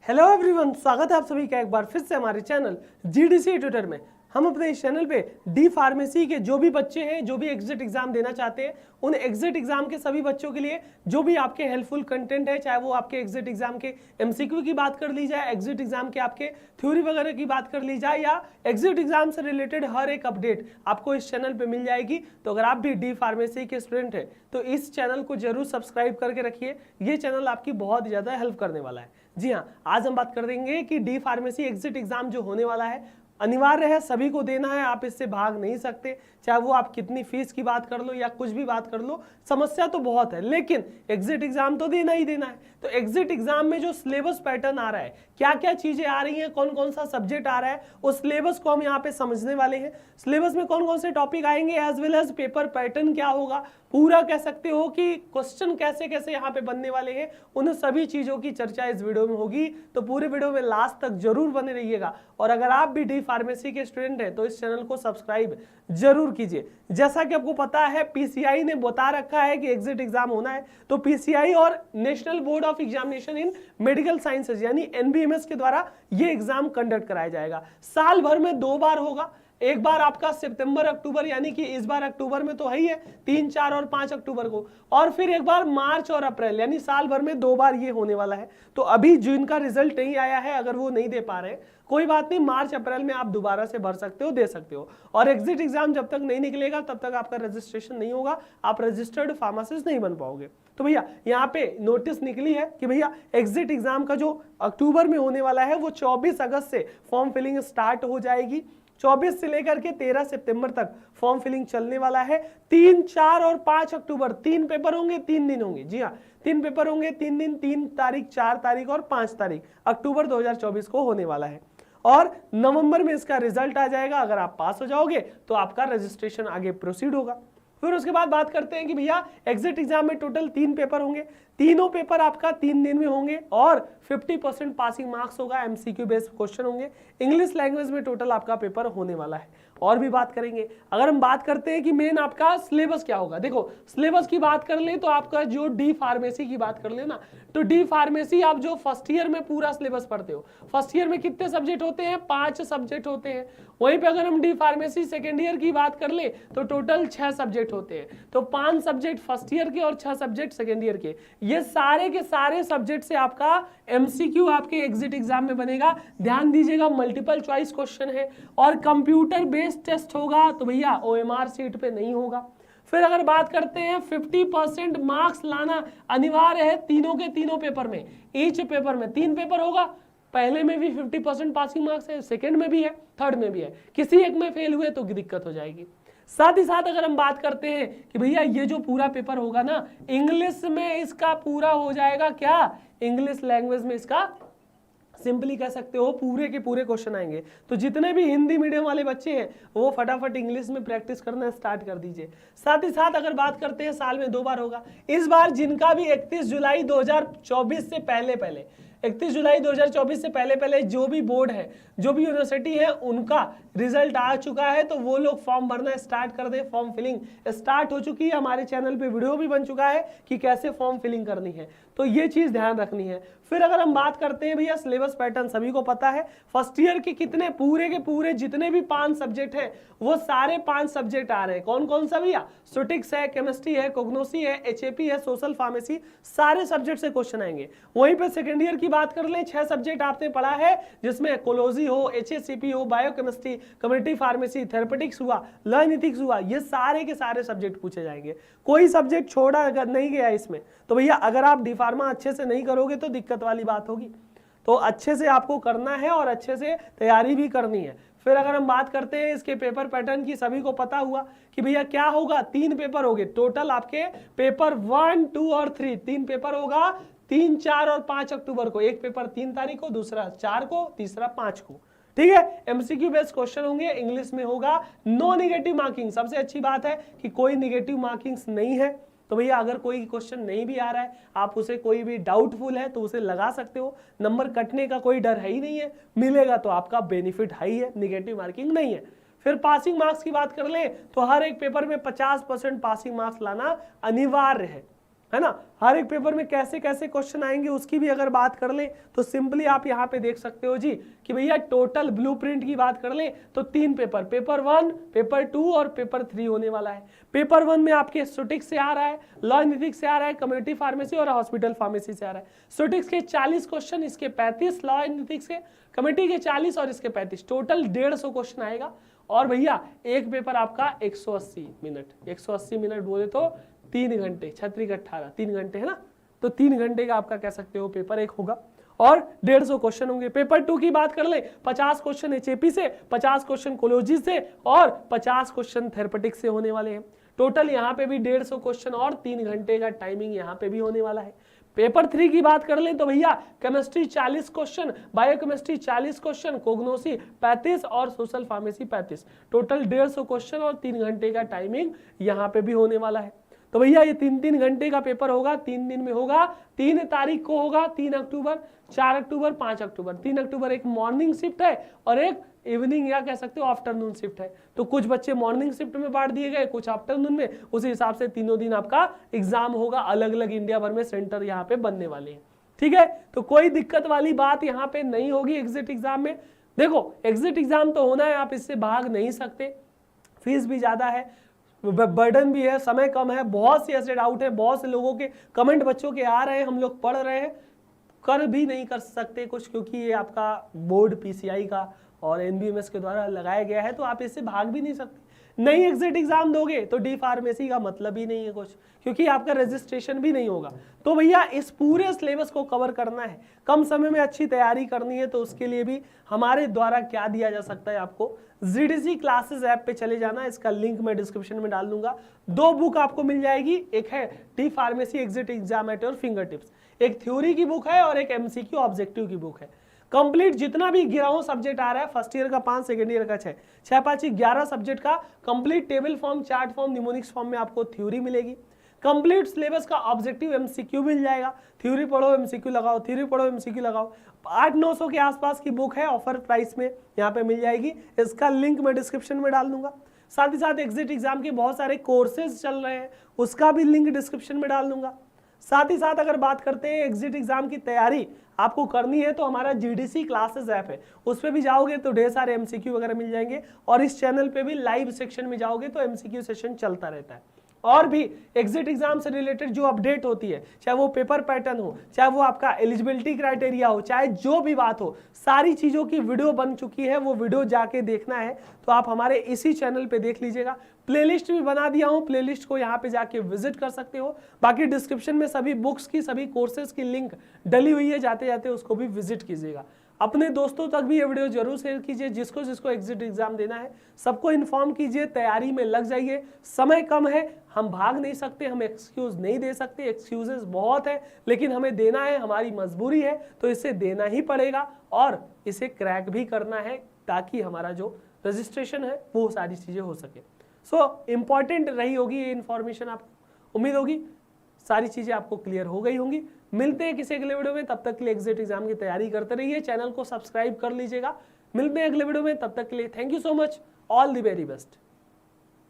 Hello everyone, स्वागत है आप सभी का एक बार फिर से हमारे चैनल जीडीसी ट्यूटर में। हम अपने इस चैनल पे डी फार्मेसी के जो भी बच्चे हैं, जो भी एग्जिट एग्जाम देना चाहते हैं, उन एग्जिट एग्जाम के सभी बच्चों के लिए जो भी आपके हेल्पफुल कंटेंट है, चाहे वो आपके एग्जिट एग्जाम के एमसीक्यू की बात कर ली जाए, एग्जिट एग्जाम के आपके थ्योरी वगैरह की बात कर ली जाए, या एग्जिट एग्जाम से रिलेटेड हर एक अपडेट आपको इस चैनल पे मिल जाएगी। तो अगर आप भी डी फार्मेसी के स्टूडेंट हैं तो इस चैनल को जरूर सब्सक्राइब करके रखिए। ये चैनल आपकी बहुत ज़्यादा हेल्प करने वाला है। जी हाँ, आज हम बात कर देंगे कि डी फार्मेसी एग्जिट एग्जाम जो होने वाला है, अनिवार्य है, सभी को देना है, आप इससे भाग नहीं सकते। चाहे वो आप कितनी फीस की बात कर लो या कुछ भी बात कर लो, समस्या तो बहुत है, लेकिन एग्जिट एग्जाम तो देना ही देना है। तो एग्जिट एग्जाम में जो सिलेबस पैटर्न आ रहा है, क्या क्या चीजें आ रही हैं, कौन कौन सा सब्जेक्ट आ रहा है, उस सिलेबस को हम यहाँ पे समझने वाले हैं। सिलेबस में कौन कौन से टॉपिक आएंगे, as well as paper pattern क्या होगा, पूरा कह सकते हो कि क्वेश्चन कैसे कैसे यहाँ पे बनने वाले हैं, उन सभी चीजों की चर्चा इस वीडियो में होगी। तो पूरे वीडियो में लास्ट तक जरूर बने रहिएगा। और अगर आप भी डी फार्मेसी के स्टूडेंट हैं तो इस चैनल को सब्सक्राइब जरूर कीजिए। जैसा कि आपको पता है, पीसीआई ने बता रखा है कि एग्जिट एग्जाम होना है, तो पीसीआई और national board of examination in medical sciences यानी एनबीएमएस के द्वारा ये एग्जाम कंडक्ट कराया जाएगा। साल भर में 2 बार होगा। एक बार आपका सितंबर अक्टूबर, यानी कि इस बार अक्टूबर में तो है ही है, 3, 4 और 5 अक्टूबर को, और फिर एक बार मार्च और अप्रैल, यानी साल भर में 2 बार ये होने वाला है। तो अभी जिनका रिजल्ट नहीं आया है, अगर वो नहीं दे पा रहे, कोई बात नहीं, मार्च अप्रैल में आप दोबारा से भर सकते हो, दे सकते हो। और एग्जिट एग्जाम जब तक नहीं निकलेगा तब तक आपका रजिस्ट्रेशन नहीं होगा, आप रजिस्टर्ड फार्मासिस्ट नहीं बन पाओगे। तो भैया यहाँ पे नोटिस निकली है कि भैया एग्जिट एग्जाम का जो अक्टूबर में होने वाला है वो 24 अगस्त से फॉर्म फिलिंग स्टार्ट हो जाएगी। 24 से लेकर के 13 सितंबर तक फॉर्म फिलिंग चलने वाला है। 3, 4 और 5 अक्टूबर 3 पेपर होंगे, 3 दिन होंगे। जी हाँ, 3 पेपर होंगे, 3 दिन, 3 तारीख, 4 तारीख और 5 तारीख अक्टूबर 2024 को होने वाला है। और नवंबर में इसका रिजल्ट आ जाएगा। अगर आप पास हो जाओगे तो आपका रजिस्ट्रेशन आगे प्रोसीड होगा। फिर उसके बाद बात करते हैं कि भैया एग्जिट एग्जाम में टोटल 3 पेपर होंगे, तीनों पेपर आपका 3 दिन में होंगे और 50% पासिंग मार्क्स होगा, एमसीक्यू बेस्ड क्वेश्चन होंगे। इंग्लिश लैंग्वेज में टोटल आपका पेपर होने वाला है। और भी बात करेंगे। अगर हम बात करते हैं कि मेन आपका सिलेबस क्या होगा, देखो सिलेबस की बात कर ले तो आपका जो डी फार्मेसी की बात कर ले ना, तो डी फार्मेसी आप जो फर्स्ट ईयर में पूरा सिलेबस पढ़ते हो, फर्स्ट ईयर में कितने सब्जेक्ट होते हैं, 5 सब्जेक्ट होते हैं। वहीं पे अगर हम डी फार्मेसी सेकेंड ईयर की बात कर ले तो टोटल 6 सब्जेक्ट होते हैं। तो 5 सब्जेक्ट फर्स्ट ईयर के और 6 सब्जेक्ट सेकेंड ईयर के, ये सारे के सारे सब्जेक्ट से आपका एमसीक्यू आपके एग्जिट एग्जाम में बनेगा। ध्यान दीजिएगा, मल्टीपल चॉइस क्वेश्चन है और कंप्यूटर बेस्ड टेस्ट होगा, तो भैया ओएमआर सीट पे नहीं होगा। फिर अगर बात करते हैं 50% मार्क्स लाना अनिवार्य है तीनों के तीनों पेपर में। ईच पेपर में 3 पेपर होगा, पहले में भी 50% पासिंग मार्क्स है, सेकंड में भी है, थर्ड में भी है। किसी एक में फेल हुए तो दिक्कत हो जाएगी। साथ ही साथ अगर हम बात करते हैं कि भैया ये जो पूरा पेपर होगा ना, इंग्लिश में इसका पूरा हो जाएगा क्या, इंग्लिश लैंग्वेज में इसका सिंपली कह सकते हो पूरे के पूरे क्वेश्चन आएंगे। तो जितने भी हिंदी मीडियम वाले बच्चे हैं वो फटाफट इंग्लिश में प्रैक्टिस करना स्टार्ट कर दीजिए। साथ ही साथ अगर बात करते हैं, साल में 2 बार होगा। इस बार जिनका भी 31 जुलाई 2024 से पहले 31 जुलाई 2024 से पहले जो भी बोर्ड है, जो भी यूनिवर्सिटी है, उनका रिजल्ट आ चुका है, तो वो लोग फॉर्म भरना स्टार्ट कर दे। फॉर्म फिलिंग स्टार्ट हो चुकी है, हमारे चैनल पे वीडियो भी बन चुका है कि कैसे फॉर्म फिलिंग करनी है, तो ये चीज ध्यान रखनी है। फिर अगर हम बात करते हैं भैया सिलेबस पैटर्न, सभी को पता है फर्स्ट ईयर के कितने पूरे के पूरे जितने भी 5 सब्जेक्ट हैं वो सारे 5 सब्जेक्ट आ रहे हैं। कौन कौन सा भैया, स्टैटिक्स है, केमिस्ट्री है, कोग्नोसी है, एचएपी है, सोशल फार्मेसी, सारे सब्जेक्ट से क्वेश्चन आएंगे। वहीं पे सेकेंड ईयर की बात कर ले, 6 सब्जेक्ट आपने पढ़ा है, जिसमें कोलोजी हो, एचएसीपी हो, बायोकेमिस्ट्री, कम्युनिटी फार्मेसी, थेरेपेटिक्स हुआ, लर्न एथिक्स हुआ, ये सारे के सारे सब्जेक्ट पूछे जाएंगे। कोई सब्जेक्ट छोड़ा अगर नहीं गया इसमें, तो भैया अगर आप डी फार्मा अच्छे से नहीं करोगे तो दिक्कत वाली बात होगी। तो अच्छे से आपको करना है और अच्छे से तैयारी भी करनी है। फिर अगर हम बात करते हैं इसके पेपर पैटर्न की, सभी को पता हुआ कि भैया क्या होगा, 3 पेपर होंगे टोटल आपके, पेपर 1, 2 और 3, 3 पेपर होगा 3, 4 और 5 अक्टूबर को। एक पेपर 3 तारीख को, दूसरा 4 को, तीसरा 5 को। ठीक है, एमसीक्यू बेस्ड क्वेश्चन होंगे, इंग्लिश में होगा, नो नेगेटिव मार्किंग। सबसे अच्छी बात है कि कोई नेगेटिव मार्किंग्स नहीं है। तो भैया अगर कोई क्वेश्चन नहीं भी आ रहा है, आप उसे कोई भी डाउटफुल है तो उसे लगा सकते हो, नंबर कटने का कोई डर है ही नहीं है, मिलेगा तो आपका बेनिफिट है ही है, नेगेटिव मार्किंग नहीं है। फिर पासिंग मार्क्स की बात कर ले तो हर एक पेपर में 50% पासिंग मार्क्स लाना अनिवार्य है। है ना। हर एक पेपर में कैसे कैसे क्वेश्चन आएंगे उसकी भी अगर बात कर लें तो सिंपली आप यहाँ पे देख सकते हो जी कि भैया टोटल ब्लूप्रिंट की बात कर लें तो 3 पेपर, पेपर 1, पेपर 2 और पेपर 3 होने वाला है। पेपर 1 में आपके स्टैटिस्टिक्स से आ रहा है, लॉ एंड एथिक्स से आ रहा है, कम्युनिटी फार्मेसी और हॉस्पिटल फार्मेसी से आ रहा है। स्टैटिस्टिक्स के 40 क्वेश्चन, इसके 35, लॉ एंड एथिक्स के, कम्युनिटी के 40 और इसके 35, टोटल 150 क्वेश्चन आएगा। और भैया एक पेपर आपका 180 मिनट, 180 मिनट बोले तो 3 घंटे, 36 18 3 घंटे है ना, तो 3 घंटे का आपका कह सकते हो पेपर एक होगा और 150 क्वेश्चन होंगे। पेपर 2 की बात कर ले, 50 क्वेश्चन एचएपी से, 50 क्वेश्चन कोलोजी से और 50 क्वेश्चन थेरेपेटिक्स से होने वाले हैं। टोटल यहाँ पे भी 150 क्वेश्चन और 3 घंटे का टाइमिंग यहाँ पे भी होने वाला है। पेपर 3 की बात कर लें तो भैया केमिस्ट्री 40 क्वेश्चन, बायोकेमिस्ट्री 40 क्वेश्चन, कोग्नोसी 35 और सोशल फार्मेसी 35, टोटल 150 क्वेश्चन और 3 घंटे का टाइमिंग यहाँ पे भी होने वाला है। तो भैया ये 3-3 घंटे का पेपर होगा, 3 दिन में होगा। 3 तारीख को होगा, 3 अक्टूबर, 4 अक्टूबर, 5 अक्टूबर। 3 अक्टूबर एक मॉर्निंग शिफ्ट है और एक इवनिंग या कह सकते हो आफ्टरनून शिफ्ट है। तो कुछ बच्चे मॉर्निंग शिफ्ट में बांट दिए गए, कुछ आफ्टरनून में, उसी हिसाब से तीनों दिन आपका एग्जाम होगा। अलग अलग इंडिया भर में सेंटर यहाँ पे बनने वाले हैं, ठीक है। तो कोई दिक्कत वाली बात यहाँ पे नहीं होगी एग्जिट एग्जाम में। देखो एग्जिट एग्जाम तो होना है, आप इससे भाग नहीं सकते, फीस भी ज्यादा है, बर्डन भी है, समय कम है, बहुत सी ऐसे डाउट है, बहुत से लोगों के कमेंट बच्चों के आ रहे हैं, हम लोग पढ़ रहे हैं, कर भी नहीं कर सकते कुछ क्योंकि ये आपका बोर्ड पीसीआई का और एनबीएमएस के द्वारा लगाया गया है, तो आप इससे भाग भी नहीं सकते। नहीं एग्जिट एग्जाम दोगे तो डी फार्मेसी का मतलब ही नहीं है कुछ, क्योंकि आपका रजिस्ट्रेशन भी नहीं होगा। तो भैया इस पूरे सिलेबस को कवर करना है, कम समय में अच्छी तैयारी करनी है, तो उसके लिए भी हमारे द्वारा क्या दिया जा सकता है आपको, जीडीसी क्लासेस ऐप पे चले जाना, इसका लिंक मैं डिस्क्रिप्शन में डाल दूंगा। 2 बुक आपको मिल जाएगी, एक है D pharmacy exit exam at your finger tips, एक थ्योरी की बुक है और एक एमसीक्यू ऑब्जेक्टिव की बुक है। कंप्लीट जितना भी 11 सब्जेक्ट आ रहा है, फर्स्ट ईयर का 5, सेकंड ईयर का 6, 6-5 11 सब्जेक्ट का complete table form, chart form, mnemonics form में आपको थ्योरी मिलेगी। कंप्लीट सिलेबस का ऑब्जेक्टिव एमसीक्यू मिल जाएगा, थ्योरी पढ़ो एमसीक्यू लगाओ, थ्योरी पढ़ो एमसीक्यू लगाओ। 800-900 के आसपास की बुक है, ऑफर प्राइस में यहाँ पे मिल जाएगी, इसका लिंक मैं डिस्क्रिप्शन में डाल दूंगा। साथ ही साथ एग्जिट एग्जाम के बहुत सारे कोर्सेज चल रहे हैं, उसका भी लिंक डिस्क्रिप्शन में डाल दूंगा। साथ ही साथ अगर बात करते हैं एग्जिट एग्जाम की तैयारी आपको करनी है तो हमारा जीडीसी क्लासेस ऐप है, उस पर भी जाओगे तो ढेर सारे एमसीक्यू वगैरह मिल जाएंगे, और इस चैनल पे भी लाइव सेक्शन में जाओगे तो एमसीक्यू सेशन चलता रहता है। और भी एग्जिट एग्जाम से रिलेटेड जो अपडेट होती है, चाहे वो पेपर पैटर्न हो, चाहे वो आपका एलिजिबिलिटी क्राइटेरिया हो, चाहे जो भी बात हो, सारी चीजों की वीडियो बन चुकी है। वो वीडियो जाके देखना है तो आप हमारे इसी चैनल पे देख लीजिएगा। प्लेलिस्ट भी बना दिया हूं, प्लेलिस्ट को यहाँ पे जाके विजिट कर सकते हो। बाकी डिस्क्रिप्शन में सभी बुक्स की, सभी कोर्सेज की लिंक डली हुई है, जाते जाते उसको भी विजिट कीजिएगा। अपने दोस्तों तक भी ये वीडियो जरूर शेयर कीजिए, जिसको जिसको एग्जिट एग्जाम देना है सबको इन्फॉर्म कीजिए, तैयारी में लग जाइए। समय कम है, हम भाग नहीं सकते, हम एक्सक्यूज नहीं दे सकते, एक्सक्यूजेस बहुत है, लेकिन हमें देना है, हमारी मजबूरी है, तो इसे देना ही पड़ेगा और इसे क्रैक भी करना है ताकि हमारा जो रजिस्ट्रेशन है वो सारी चीजें हो सके। सो इम्पॉर्टेंट रही होगी ये इन्फॉर्मेशन, आपको उम्मीद होगी सारी चीजें आपको क्लियर हो गई होंगी। मिलते हैं किसी अगले वीडियो में, तब तक के लिए एग्जिट एग्जाम की तैयारी करते रहिए, चैनल को सब्सक्राइब कर लीजिएगा। मिलते हैं अगले वीडियो में, तब तक के लिए thank you so much, all the very best.